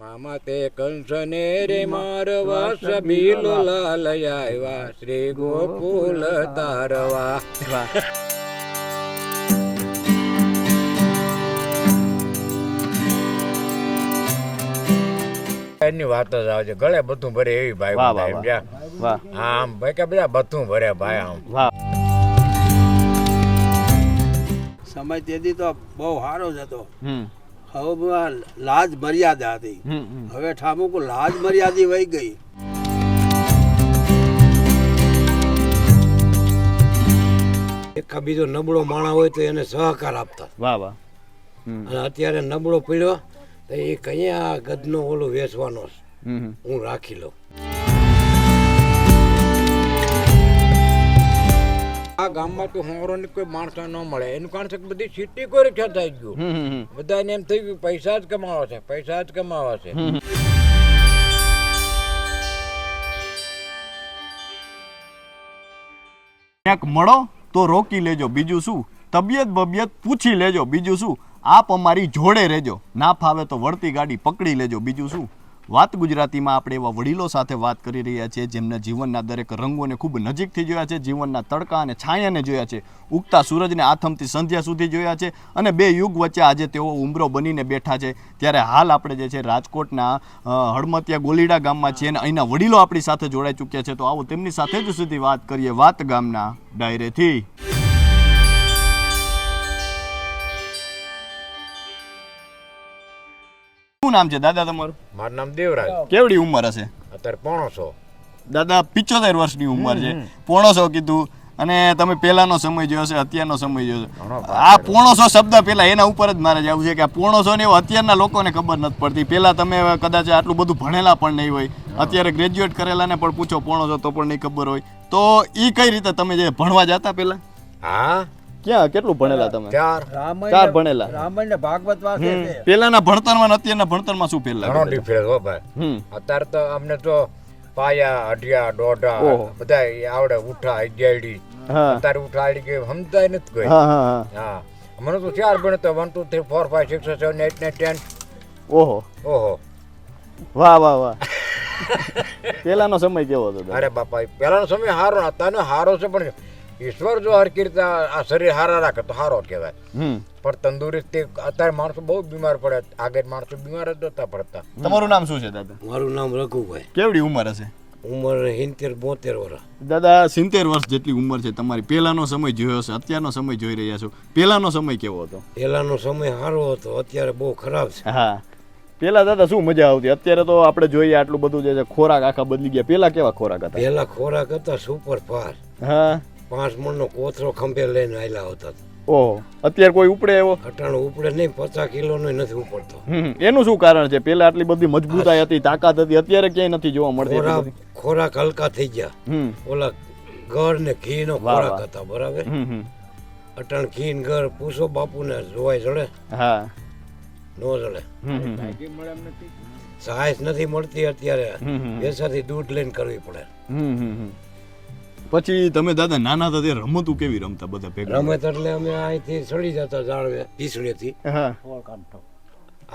મામા તે કંસને રે મારવા સબીલો લાલ આવ્યા શ્રી ગોકુલ તારવા. એની વાત જ આવે છે, ગળે બધું ભરે એવી ભાઈ આમ ભાઈ કે બધા બધું ભરે ભાઈ આમ. સમય તેથી તો બહુ સારો જ હતો. હવે લાજ મર્યાદા હતી, હવે ઠામુક લાજ મર્યાદા વહી ગઈ. એક બીજો નબળો માણસ હોય તો એને સહકાર આપતા. અને અત્યારે નબળો પીડ્યો તો એ કઈ આ ગદનો ઓલો વેચવાનો હું રાખી લઉં. આ ગામમાં તો હોરો ને કોઈ માણસ ન મળે એનું કારણ છે કે બધી સિટી કોઈ થઈ ગયું. બધાને એમ થઈ ગયું પૈસા જ કમાવા છે, પૈસા જ કમાવા છે. ક્યાંક મળો તો રોકી લેજો, બીજું શું, તબિયત બબિયત પૂછી લેજો, બીજું શું, આપ અમારી જોડે રહેજો, ના ફાવે તો વળતી ગાડી પકડી લેજો, બીજું શું. વાત ગુજરાતીમાં આપણે એવા વડીલો સાથે વાત કરી રહ્યા છીએ જેમને જીવનના દરેક રંગોને ખૂબ નજીકથી જોયા છે, જીવનના તડકા અને છાયાને જોયા છે, ઉગતા સૂરજને આથમથી સંધ્યા સુધી જોયા છે, અને બે યુગ વચ્ચે આજે તેઓ ઉંબરો બનીને બેઠા છે. ત્યારે હાલ આપણે જે છે રાજકોટના હળમતિયા ગોલીડા ગામમાં છીએ અને અહીંના વડીલો આપણી સાથે જોડાઈ ચૂક્યા છે. તો આવો તેમની સાથે જ સીધી વાત કરીએ વાત ગામના ડાયરેથી. શું નામ છે દાદા તમારું? મારું નામ દેવરાજ. કેવડી ઉંમર હશે? અત્યારે 500. દાદા 75 વર્ષની ઉંમર છે. 500 કીધું અને તમે પહેલાનો સમય જોયો છે, અત્યારનો સમય જોયો છે. આ 500 શબ્દ પહેલા એના ઉપર જ મારે જવું છે કે આ 500 ને અત્યારના લોકોને ખબર નથી પડતી. પહેલા તમે કદાચ આટલું બધું ભણેલા પણ નહીં હોય, અત્યારે ગ્રેજ્યુએટ કરેલાને પણ પૂછો 500 તો પણ નહીં ખબર હોય. તો એ કઈ રીતે તમે જે ભણવા જતા પહેલા? હા, ક્યાં કેટલું ભણેલા તમે? 4 ભણેલા. રામાયણ ને ભાગવત વાંચે છે. પહેલાના ભણતરમાં અને અત્યારના ભણતરમાં શું પહેલા? ઘણો ડિફરન્સ હો ભાઈ. અત્યારે તો અમને તો પાયા, અઢિયા, દોઢા બધા આવડે, ઉઠા, અગિયારી. અત્યારે ઉઠા આડી કે સમજાય નથી કોઈ. હા, મને તો 4 ભણે તો 1 2 3 4 5 6 7 8 9 10. ઓહો ઓહો, વાહ વાહ વાહ. પહેલાનો સમય કેવો હતો? અરે બાપા, પહેલાનો સમય હારો, અત્યારનો હારો છે, પણ ઈશ્વર જો હરકી રીતે આ શરીર હારા રાખે તો હારો કહેવાય. પણ તંદુરસ્તી અત્યારે માણસો બહુ બીમાર પડે, આગળ માણસો બીમાર જ નતા પડતા. તમારું નામ શું છે દાદા? મારું નામ રઘુભાઈ. કેવડી ઉંમર હશે? ઉંમર 70-72 વર્ષ. દાદા 70 વર્ષ જેટલી ઉંમર છે તમારી. પહેલાનો સમય જોયો છે, અત્યારનો સમય જોઈ રહ્યા છો. પહેલાનો સમય કેવો હતો? પહેલાનો સમય સારો હતો, અત્યારે બહુ ખરાબ છે. હા, પેલા દાદા શું મજા આવતી? અત્યારે તો આપણે જોઈએ આટલું બધું જે છે ખોરાક આખા બદલી ગયા. પેલા કેવા ખોરાક હતા? પહેલા ખોરાક હતા સુપર ફાસ્ટ. હા, 5 મણનો કોથરો ખંભે લઈને આયલા હતા. ઓહો, અત્યારે કોઈ ઉપડે એવો? અટાણો ઉપડે નહીં, 50 કિલોનો નથી ઉપડતો. એનું શું કારણ છે? પેલા આટલી બધી મજબૂતાઈ હતી, તાકાત હતી, અત્યારે ક્યાંય નથી જોવા મળતી. ખોરાક હલકા થઈ ગયા. ઓલા ગળ ને ઘી નો ખોરાક હતા, બરાબર. અટાણ ઘી ને ગળ પૂછો બાપુ ને જોવાય જડે? હા, નો જડે. સહાય નથી મળતી અત્યારે, એસાથી દૂધ લઈને કરવી પડે. પછી તમે દાદા નાના હતા ત્યારે રમતું કેવી રમતા બધા ભેગા? રમત એટલે અમે અહીંથી ચડી જતા ઝાડવે પીસળીથી.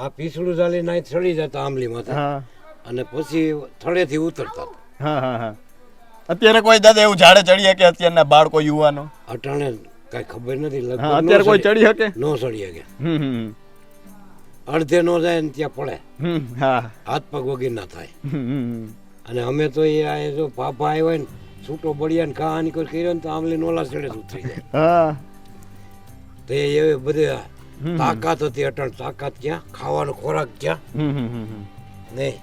આ પીસળું ચાલીને અહીં ચડી જતા આંબલી માંથી, અને પછી થડેથી ઉતરતા. અત્યારે કોઈ દાદા એવું ઝાડે ચડી શકે? અત્યારના બાળકો યુવાનો અટાણે કઈ ખબર નથી. અત્યારે કોઈ ચડી શકે? નો ચડી શકે. અડધે નો જાય ને ત્યાં પડે, હાથ પગ વગર ના થાય. અને અમે તો એ જો પાપા આવ્યા ને છૂટો બળિયા કહાની કોઈ કર્યો ને તો આમલી નોલા ચડે ઉતરી જાય. તો એ બધે તાકાત હતી. અટણ તાકાત ક્યાં, ખાવાનો ખોરાક ક્યાં નહીં.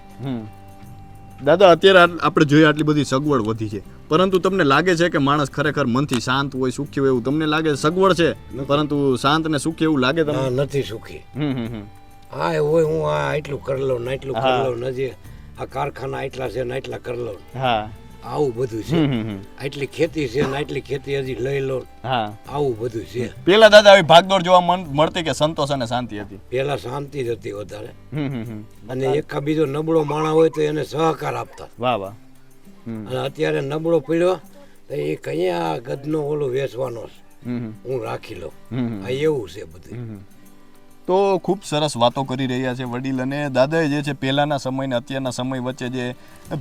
દાદા અત્યારે આપણે જોઈએ આટલી બધી સગવડ વધી છે, પરંતુ તમને લાગે છે કે માણસ ખરેખર મનથી શાંત હોય, સુખી હોય એવું તમને લાગે? સગવડ છે પરંતુ શાંત ને સુખી એવું લાગે તમને? નથી સુખી. હા એ હોય, હું આ એટલું કરી લઉં ને એટલું કરી લઉં, નજી આ કારખાના એટલા છે ને એટલા કરી લઉં, આવું બધું છે. આટલી ખેતી છે ને આટલી ખેતી હજી લઈ લો, આવું બધું છે. પેલા દાદા આવી ભાગદોડ જોવા મળતી કે સંતોષ અને શાંતિ હતી? પેલા શાંતિ જ હતી વધારે, અને એક બીજો નબળો માણસ હોય તો એને સહકાર આપતા. વાહ વાહ. અને અત્યારે નબળો પીડ્યો તો એ કઈ આ ગદનો ઓલો વેચવાનો હું રાખી લઉં, આ એવું છે બધું. તો ખૂબ સરસ વાતો કરી રહ્યા છે વડીલ, અને દાદાએ જે છે પહેલાંના સમય ને અત્યારના સમય વચ્ચે જે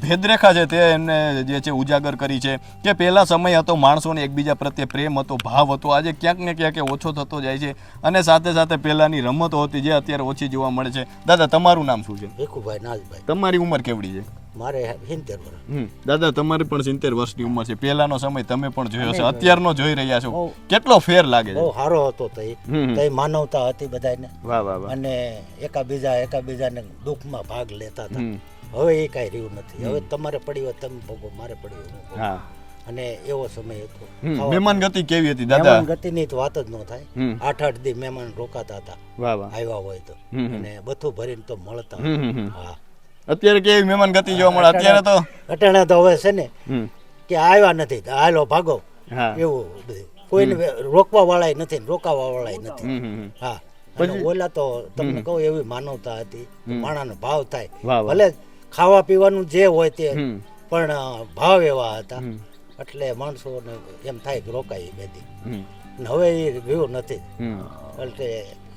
ભેદરેખા છે તે એમને જે છે ઉજાગર કરી છે કે પહેલા સમય હતો માણસોને એકબીજા પ્રત્યે પ્રેમ હતો, ભાવ હતો, આજે ક્યાંક ને ક્યાંક એ ઓછો થતો જાય છે, અને સાથે સાથે પહેલાંની રમતો હતી જે અત્યારે ઓછી જોવા મળે છે. દાદા તમારું નામ શું છે? ભીખુભાઈ નાથભાઈ. તમારી ઉંમર કેવડી છે? મારે 70 વર્ષ. દાદા તમારી પણ 70 વર્ષની ઉંમર છે. પહેલાનો સમય તમે પણ જોયો છે, અત્યારનો જોઈ રહ્યા છો, કેટલો ફેર લાગે છે? બહુ સારો હતો તઈ માનવતા હતી બધાને. વાહ વાહ વાહ. અને એકાબીજાને દુઃખમાં ભાગ લેતા હતા. હવે એ કાંઈ રહ્યું નથી. હવે તમારે પડી હોય તમે ભોગવો, મારે પડી હોય હું ભોગવું. અને એવો સમય હતો. મહેમાન ગતિ કેવી હતી દાદા? મહેમાન ગતિની તો વાત જ ન થાય. 8-8 દી મહેમાન રોકાતા હતા. વાહ વાહ. આવ્યા હોય તો અને બધું ભરીને તો મળતા. હા. અત્યારે કેવી મહેમાન ગતિ જોવા મળે? અત્યારે તો અટાણે તો હવે છે ને કે આવ્યા નથી હાલો ભાગો એવું બધું. કોઈને રોકવા વાળાય નથી ને રોકાવા વાળાય નથી. હા. ઓલા તો તમને કહું એવી માનવતા હતી, માણાનો ભાવ થાય. ભલે ખાવા પીવાનું જે હોય તે, પણ ભાવ એવા હતા એટલે માણસોને એમ થાય કે રોકાય બેદી. હવે એ રહ્યું નથી. એટલે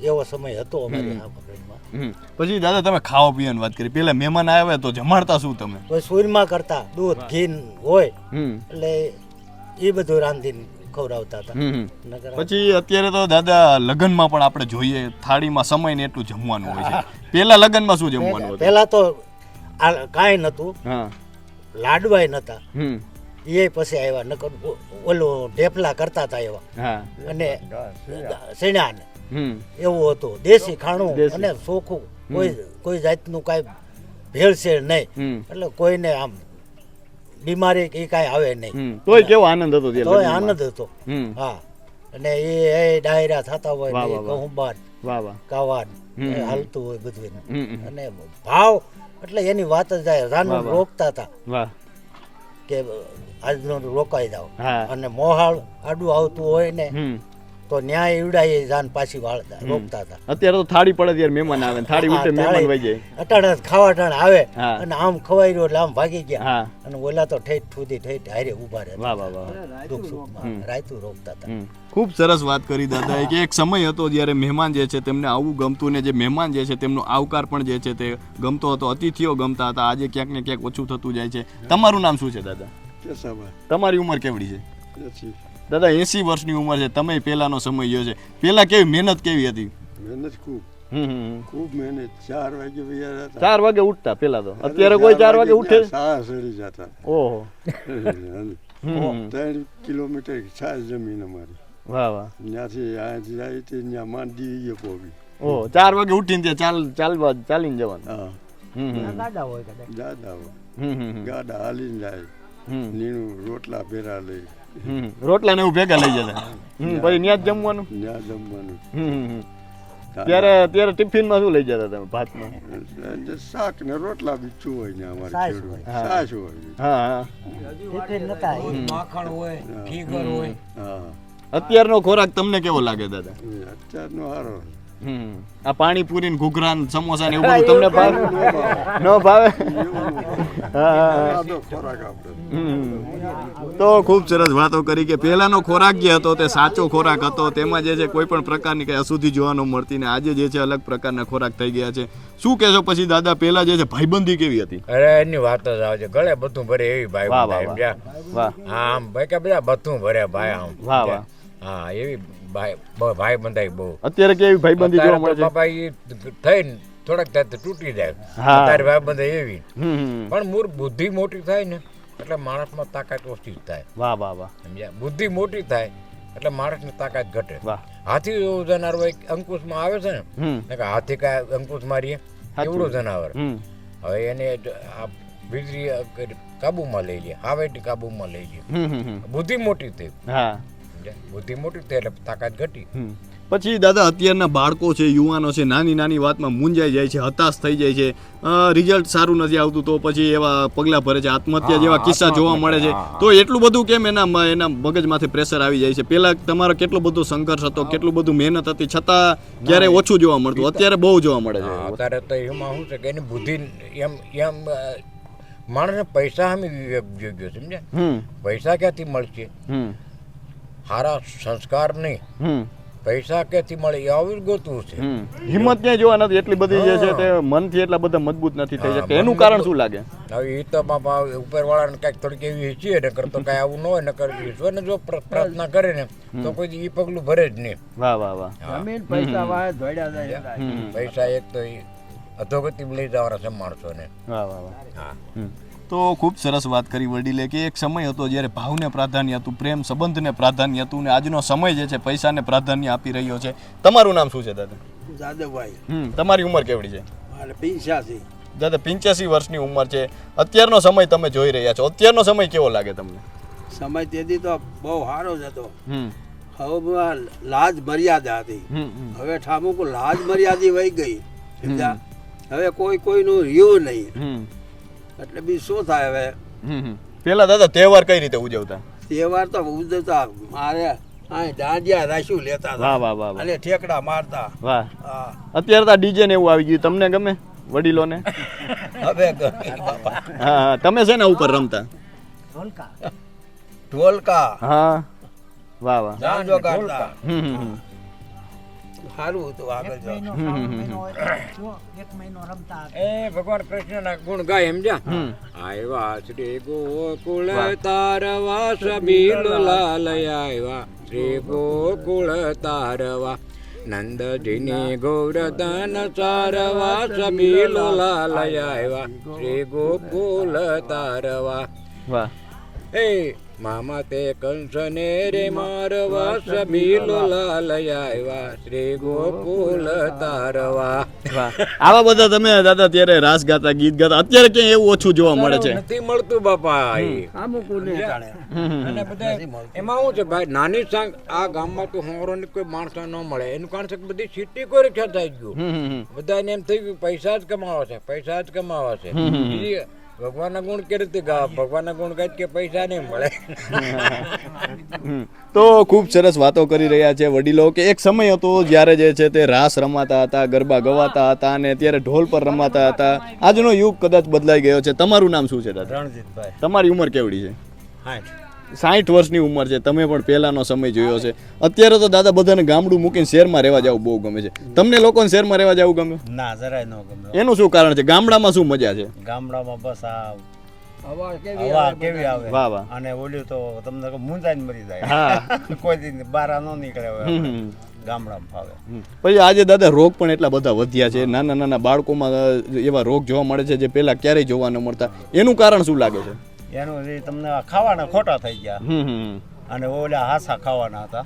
એવો સમય હતો અમારી આ પકડમાં. પછી દાદા તમે ખાવા પીવાની વાત કરી, પેલા મહેમાન આવ્યા તો જમાડતા શું તમે? સુરમાં કરતા, દૂધ ઘી હોય એટલે એ બધું રાંધીને ખવડાવતા હતા. પછી અત્યારે તો દાદા લગ્નમાં પણ આપણે જોઈએ થાળીમાં સમય ને એટલું જમવાનું હોય છે. પેલા લગ્નમાં શું જમવાનું હતું? પેલા તો કાંઈ નતું, લાડવાય નતા. એ પછી આવ્યા, નકર ઓલું ઢેફલા કરતા હતા એવા, અને સીણા ને એવું હતું. દેશી ખાણું અને ચોખ્ખું, કોઈ જાતનું કાંઈ ભેળસેળ નહીં. એટલે કોઈને આમ બીમારી એ કાંઈ આવે નહીં. તોય કેવો આનંદ હતો? તોય આનંદ હતો. હા. અને એ ડાયરા થતા હોય, ગહુંબાન કાવાન હાલતું હોય બધું. અને ભાવ એટલે એની વાત જ જાય. રાનું રોકતા હતા કે આજનો રોકાઈ જાવ, અને મોહાળ આડું આવતું હોય ને તો ન્યાય ઈવડાય જાન પાછી વાળતા રોકતા હતા. અત્યારે તો થાળી પડે ત્યારે મહેમાન આવે, થાળી ઉઠે મહેમાન વઈ જાય. અટાણે ખાવા ટાણે આવે અને આમ ખવાઈ રહ્યો એટલે આમ ભાગી ગયા, અને ઓલા તો ઠેઠ સુધી ઠેઠ હારે ઉભા રહે. વાહ વાહ વાહ. દુઃખ સુખમાં રાયતું રોકતા હતા. ખૂબ સરસ વાત કરી દાદાએ કે એક સમય હતો જ્યારે મહેમાન જે છે તેમને આવું ગમતું, ને જે મહેમાન જે છે તેમનો આવકાર પણ જે છે તે ગમતો હતો, અતિથિઓ ગમતા હતા. આજે ક્યાંક ને ક્યાંક ઓછું થતું જાય છે. તમારું નામ શું છે દાદા? તમારી ઉંમર કેવડી છે? દાદા 80 વર્ષની ઉંમર છે. તમે પહેલાનો સમય જોયો છે, પહેલા કેવી મહેનત કેવી હતી? મહેનત ખૂબ મહેનત. 4 વાગે વૈયા હતા. 4 વાગે ઉઠતા પેલા તો? અત્યારે કોઈ 4 વાગે ઉઠે? સાહ સરી જતા. ઓહો. 3 કિલોમીટર છાસ જમીન અમારી. વાહ વાહ. ત્યાંથી આ જાય તે ત્યાં માંડી પોવી. ઓહો, 4 વાગે ઉઠીને ત્યાં ચાલીને જવાનું? હા. ગાડા હોય કદાચ. ગાડા હોય. ગાડા હાલીને જાય. નીણું રોટલા ભેરા લઈ. રોટલા ને એવું ભેગા લઈ જતા. પછી ન્યા જ જમવાનું? ત્યાં જમવાનું. ત્યારે ટિફિન માં શું લઈ જતા તમે? ભાતમાં શાક ને રોટલા બીજું હોય ને અમારે ખેડૂત. છાશ હોય. હા. માખણ હોય, ફીગર હોય. હા. અત્યારનો ખોરાક તમને કેવો લાગે દાદા? અત્યારનો સારો. આ પાણીપુરી ને ઘૂઘરા ને સમોસા ને એવું બધું તમને ભાવે? ન ભાવે? તો ખૂબ સરસ વાતો કરી કે પહેલાનો ખોરાક જે હતો તે સાચો ખોરાક હતો. તેમાં જે છે કોઈ પણ પ્રકારની કઈ અશુદ્ધિ જોવા ન મળતી, ને આજે જે છે અલગ પ્રકારના ખોરાક થઈ ગયા છે. શું કહેશો પછી દાદા, પહેલા જે છે ભાઈબંધી કેવી હતી? અરે એની વાત જ આવે છે. ગળે બધું ભરે એવી ભાઈ. વાહ. આમ ભાઈ કે બધા બધું ભરે ભાઈ આમ. વાહ વાહ. હા, એવી ભાઈ બંધાઈ બહુ. અત્યારે કેવી ભાઈબંધી જોવા મળે છે? બાપા એ થઈને થોડાક થાય તો તૂટી જાય. અત્યારે ભાઈ બંધાઈ એવી. પણ મૂળ બુદ્ધિ મોટી થાય ને એટલે માણસમાં તાકાત ઓછી થાય. વાહ વાહ વાહ. સમજ્યા? બુદ્ધિ મોટી થાય એટલે માણસની તાકાત ઘટે. વાહ. હાથી એવું જનાવર અંકુશમાં આવે છે ને, હાથી કાંઈ અંકુશ મારીએ એવડું જનાવર. હવે એને વીજળી કાબુમાં લઈ લે, હાવેટી કાબુમાં લઈ લે. બુદ્ધિ મોટી થઈ. બુદ્ધિ મોટી થઈ એટલે તાકાત ઘટી. પછી દાદા અત્યારના બાળકો છે, યુવાનો છે, નાની નાની વાતમાં મૂંઝાઈ જાય છે, હતાશ થઈ જાય છે, રિઝલ્ટ સારું નથી આવતું તો પછી એવા પગલાં ભરે છે, આત્મહત્યા જેવા કિસ્સા જોવા મળે છે. તો એટલું બધું કેમ એના મગજમાંથી પ્રેશર આવી જાય છે? પહેલા તમારો કેટલો બધો સંઘર્ષ હતો, કેટલું બધું મહેનત હતી, છતાં ક્યારે ઓછું જોવા મળતું, અત્યારે બહુ જોવા મળે છે. અત્યારે તો એમાં શું છે કે એની બુદ્ધિ એમ માણસને પૈસા સામે વિવેક જોઈ ગયો. સમજ્યા? પૈસા ક્યાંથી મળશે? સારા સંસ્કાર નહીં, પૈસા ક્યાંથી મળે એ આવું જ ગોતવું છે. હિંમત ક્યાંય જોવા નથી, એટલી બધી જે છે તે મનથી એટલા બધા મજબૂત નથી થઈ શકતા. એનું કારણ શું લાગે? હવે એ તો બાપા ઉપરવાળાને કાંઈક થોડીક એવી ઈચ્છીએ ને કરતો કાંઈ આવું ન હોય ને કરી ઈશ્વરને જો પ્રાર્થના કરે ને તો કોઈ એ પગલું ભરે જ નહીં. વાહ વાહ વાહ. પૈસા એક તો એ અધોગતિમાં લઈ જવાના છે માણસોને. વાહ વાહ વાહ. હા તો ખૂબ સરસ વાત કરી વડીલે કે એક સમય હતો જ્યારે ભાવને પ્રાધાન્ય હતું, પ્રેમ સંબંધને પ્રાધાન્ય હતું, ને આજનો સમય જે છે પૈસાને પ્રાધાન્ય આપી રહ્યો છે. તમારું નામ શું છે દાદા? જાદવભાઈ તમારી ઉંમર કેવડી છે? મારે 85. દાદા 85 વર્ષની ઉંમર છે. અત્યારનો સમય તમે જોઈ રહ્યા છો, અત્યારનો સમય કેવો લાગે તમને? સમય તેથી તો બહુ સારો જ હતો. હવે લાજ મર્યાદા હતી. હવે ઠામુક લાજ મર્યાદા વહી ગઈ. સમજ્યા? હવે કોઈનું રહ્યું નહીં. એટલે બી શું થાય હવે? પેલા દાદા તહેવાર કઈ રીતે ઉજવતા? તહેવાર તો ઉજવતા મારે દાંડિયા રાશ્યું લેતા વાહ વાહ વાહ વાહ. અને ઠેકડા મારતા. વાહ. હા અત્યારે તો ડીજે ને એવું આવી ગયું, તમને ગમે વડીલોને? હવે ગમે બાપા. હા, તમે છે ને ઉપર રમતા? ઢોલકા હા. વાહ વાહ. જાંજો કાઢતા. હમ. સારું હતું આગળ જો. એ ભગવાન કૃષ્ણના ગુણ ગાય સમજ્યા. આવ્યા શ્રી ગોકુળ તારવા સબીલ લાલ આવ્યા, શ્રી ગોકુળ તારવા નંદજીની ગૌરધન સારવા સબીલ લાલ આવ્યા, શ્રી ગોકુલ તારવા. વાહ. એ મામા તે કંસને રે મારવા સબીલ લાલ આવ્યા, શ્રી ગોકુલ તારવા. વાહ. આવા બધા તમે દાદા ત્યારે રાસ ગાતા, ગીત ગાતા, અત્યારે ક્યાંય એવું ઓછું જોવા મળે છે? નથી મળતું બાપા. અમુક અને બધા એમાં શું છે ભાઈ, નાની સાંગ આ ગામમાં તો હોરો ને કોઈ માણસો ન મળે. એનું કારણ છે કે બધી સિટી કોઈ ખ્યાલ થઈ ગયું. બધાને એમ થઈ ગયું પૈસા જ કમાવા છે, પૈસા જ કમાવા છે. બીજી ભગવાનના ગુણ કે રીતે ગાવ? ભગવાનના ગુણ ગાય કે પૈસા નહીં મળે. તો ખૂબ સરસ વાતો કરી રહ્યા છે વડીલો કે એક સમય હતો જ્યારે જે છે તે રાસ રમાતા હતા, ગરબા ગવાતા હતા, અને ત્યારે ઢોલ પર રમાતા હતા. આજનો યુગ કદાચ બદલાઈ ગયો છે. તમારું નામ શું છે દાદા? રણજીતભાઈ. તમારી ઉંમર કેવડી છે? 60. 60 વર્ષની ઉંમર છે. તમે પણ પહેલાનો સમય જોયો છે. અત્યારે તો દાદા બધાને ગામડું મૂકીને શહેરમાં રહેવા જવું બહુ ગમે છે. તમને લોકોને શહેરમાં રહેવા જવું ગમે? ના, જરાય ન ગમે. એનું શું કારણ છે? ગામડામાં શું મજા છે? ગામડામાં બસ આ હવા હવા કેવી આવે વાહ વાહ. અને ઓલ્યું તો તમને મૂંઝાઈને મરી જાય. હા. કોઈ દી બહાર ન નીકળે હવે હમ. ગામડામાં ફાવે. પછી આજે દાદા રોગ પણ એટલા બધા વધ્યા છે. નાના નાના બાળકોમાં એવા રોગ જોવા મળે છે જે પહેલા ક્યારેય જોવા ન મળતા. એનું કારણ શું લાગે છે? એનું જે તમને આ ખાવાના ખોટા થઈ ગયા અને ઓલા હાસા ખાવાના હતા.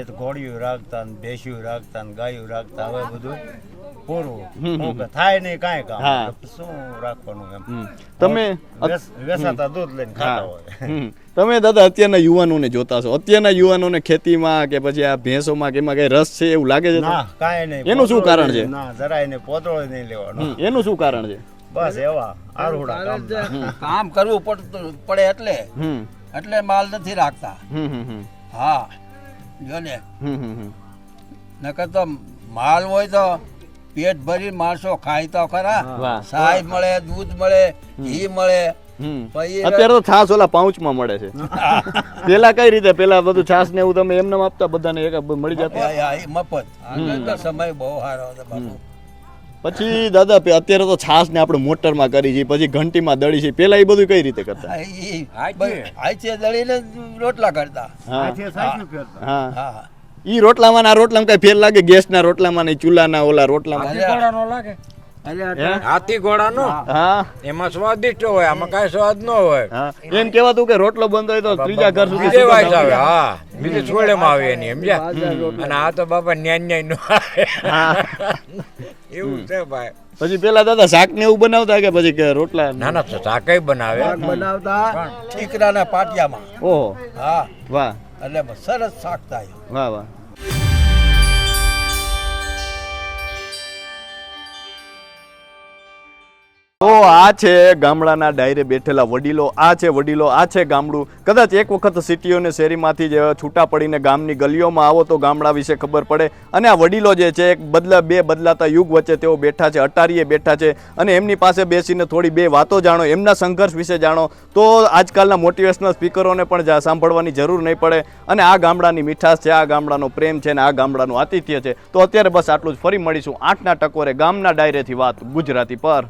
તો ઘોડિયું રાખતા ને ભેંસિયું રાખતા ને ગાયું રાખતા. હવે બધું પૂરું થાય નહીં કાંઈ કામ. શું રાખવાનું એમ? તમે વેસાતા દૂધ લઈને ખાતા હોય. તમે દાદા અત્યારના યુવાનોને જોતા છો. અત્યારના યુવાનોને ખેતીમાં કે પછી આ ભેંસોમાં કે એમાં કઈ રસ છે એવું લાગે છે? ના, કાંઈ નહીં. એનું શું કારણ છે? ના, જરાય નહીં. પોતળો નહીં લેવાનો. એનું શું કારણ છે? બસ એવા આરોડા કામ કરવું પડે એટલે માલ નથી રાખતા. હા જો ને, નકર તો માલ હોય તો પેટ ભરી માણસો ખાય તો ખરા. સાય મળે, દૂધ મળે, ઘી મળે. અત્યારે તો છાસ ઓલા પાઉચમાં મળે છે. પેલા કઈ રીતે? પેલા બધું છાસ ને એવું તમે એમને આપતા બધાને એક મળી જતું મફત. આગળ તો સમય બહુ સારો હતો બાપુ. પછી દાદા અત્યારે તો છાસ ને આપણે મોટરમાં કરી છે, પછી ઘંટીમાં દળી છે. પેલા એ બધું કઈ રીતે કરતા? આઈચે દળીને રોટલા કરતા. હા. હા, ઈ રોટલામાં ના રોટલામાં કઈ ફેર લાગે? ગેસના રોટલામાં ને ચૂલાના ઓલા રોટલામાં? લાગે હાથી ઘોડાનો. હા. એમાં સ્વાદિષ્ટ હોય, આમાં કઈ સ્વાદ ન હોય. હા. એમ કહેવાતું કે રોટલો બંધ હોય તો ત્રીજા ઘર સુધી બીજે વાસ આવે. હા, બીજે છોડેમાં આવે એની સમજ્યા. અને આ તો બાપા ન્યાય નો આવે. એવું છે ભાઈ. પછી પેલા દાદા શાક ને એવું બનાવતા કે પછી કે રોટલા? ના ના, શાકય બનાવે. બનાવતા ઠીકરાના પાટિયામાં. ઓહો. હા, વાહ એટલે સરસ શાક થાય. વાહ વાહ. તો આ છે ગામડાના ડાયરે બેઠેલા વડીલો, આ છે વડીલો, આ છે ગામડું. કદાચ એક વખત સિટીઓ અને શેરીમાંથી જ છૂટા પડીને ગામની ગલીઓમાં આવો તો ગામડા વિશે ખબર પડે. અને આ વડીલો જે છે એક બે બદલાતા યુગ વચ્ચે તેઓ બેઠા છે, અટારીએ બેઠા છે અને એમની પાસે બેસીને થોડી બે વાતો જાણો, એમના સંઘર્ષ વિશે જાણો તો આજકાલના મોટિવેશનલ સ્પીકરોને પણ સાંભળવાની જરૂર નહીં પડે. અને આ ગામડાની મીઠાશ છે, આ ગામડાનો પ્રેમ છે અને આ ગામડાનું આતિથ્ય છે. તો અત્યારે બસ આટલું જ. ફરી મળીશું 8ના ટકોરે ગામના ડાયરેથી વાત ગુજરાતી પર.